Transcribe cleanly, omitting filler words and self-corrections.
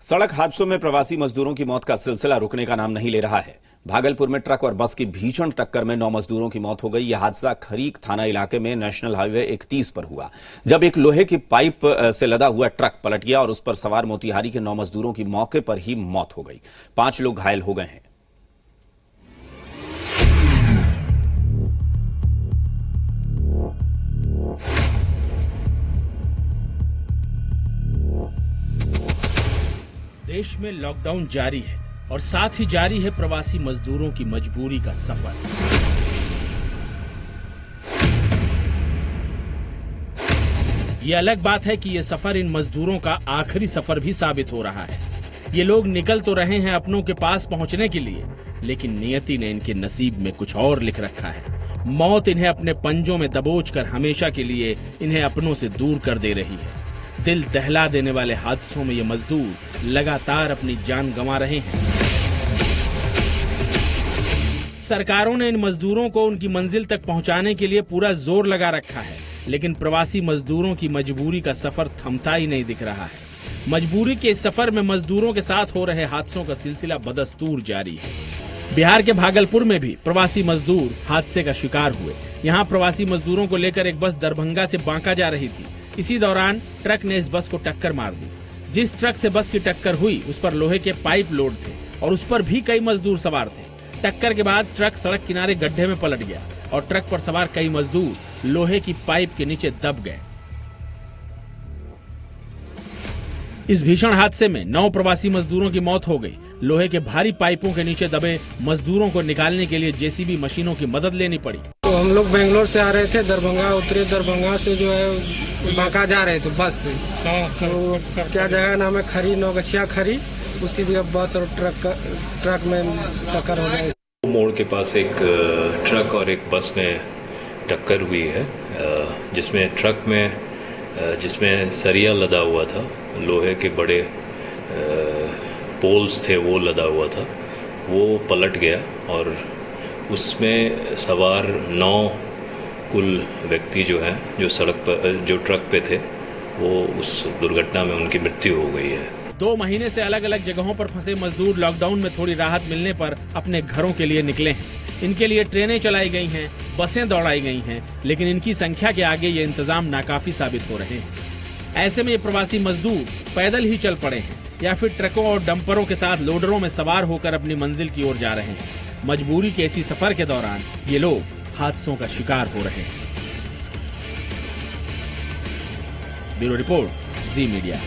सड़क हादसों में प्रवासी मजदूरों की मौत का सिलसिला रुकने का नाम नहीं ले रहा है। भागलपुर में ट्रक और बस की भीषण टक्कर में 9 मजदूरों की मौत हो गई। यह हादसा खरीक थाना इलाके में नेशनल हाईवे 31 पर हुआ, जब एक लोहे की पाइप से लदा हुआ ट्रक पलट गया और उस पर सवार मोतिहारी के 9 मजदूरों की मौके पर ही मौत हो गई। 5 लोग घायल हो गए हैं। देश में लॉकडाउन जारी है और साथ ही जारी है प्रवासी मजदूरों की मजबूरी का सफर। ये अलग बात है कि ये सफर इन मजदूरों का आखिरी सफर भी साबित हो रहा है। ये लोग निकल तो रहे हैं अपनों के पास पहुंचने के लिए, लेकिन नियति ने इनके नसीब में कुछ और लिख रखा है। मौत इन्हें अपने पंजों में दबोचकर हमेशा के लिए इन्हें अपनों से दूर कर दे रही है। दिल दहला देने वाले हादसों में ये मजदूर लगातार अपनी जान गंवा रहे हैं। सरकारों ने इन मजदूरों को उनकी मंजिल तक पहुंचाने के लिए पूरा जोर लगा रखा है, लेकिन प्रवासी मजदूरों की मजबूरी का सफर थमता ही नहीं दिख रहा है। मजबूरी के इस सफर में मजदूरों के साथ हो रहे हादसों का सिलसिला बदस्तूर जारी है। बिहार के भागलपुर में भी प्रवासी मजदूर हादसे का शिकार हुए। यहाँ प्रवासी मजदूरों को लेकर एक बस दरभंगा से बांका जा रही थी। इसी दौरान ट्रक ने इस बस को टक्कर मार दी। जिस ट्रक से बस की टक्कर हुई उस पर लोहे के पाइप लोड थे और उस पर भी कई मजदूर सवार थे। टक्कर के बाद ट्रक सड़क किनारे गड्ढे में पलट गया और ट्रक पर सवार कई मजदूर लोहे की पाइप के नीचे दब गए। इस भीषण हादसे में 9 प्रवासी मजदूरों की मौत हो गई। लोहे के भारी पाइपों के नीचे दबे मजदूरों को निकालने के लिए जेसीबी मशीनों की मदद लेनी पड़ी। तो हम लोग बेंगलोर से आ रहे थे, दरभंगा उतरे, दरभंगा से जो है बांका जा रहे थे बस से। तो क्या जगह नाम है, खरी, नौगछिया खरी, उसी जगह बस और ट्रक में टक्कर हो गई। मोड़ के पास एक ट्रक और एक बस में टक्कर हुई है, जिसमें सरिया लदा हुआ था, लोहे के बड़े पोल्स थे, वो लदा हुआ था। वो पलट गया और उसमें सवार 9 कुल व्यक्ति जो हैं, जो सड़क पर, जो ट्रक पे थे, वो उस दुर्घटना में उनकी मृत्यु हो गई है। 2 महीने से अलग अलग जगहों पर फंसे मजदूर लॉकडाउन में थोड़ी राहत मिलने पर अपने घरों के लिए निकले हैं। इनके लिए ट्रेनें चलाई गई हैं, बसें दौड़ाई गई हैं, लेकिन इनकी संख्या के आगे ये इंतजाम नाकाफी साबित हो रहे हैं। ऐसे में ये प्रवासी मजदूर पैदल ही चल पड़े हैं या फिर ट्रकों और डंपरों के साथ लोडरों में सवार होकर अपनी मंजिल की ओर जा रहे हैं। मजबूरी के इसी सफर के दौरान ये लोग हादसों का शिकार हो रहे हैं। ब्यूरो रिपोर्ट, जी मीडिया।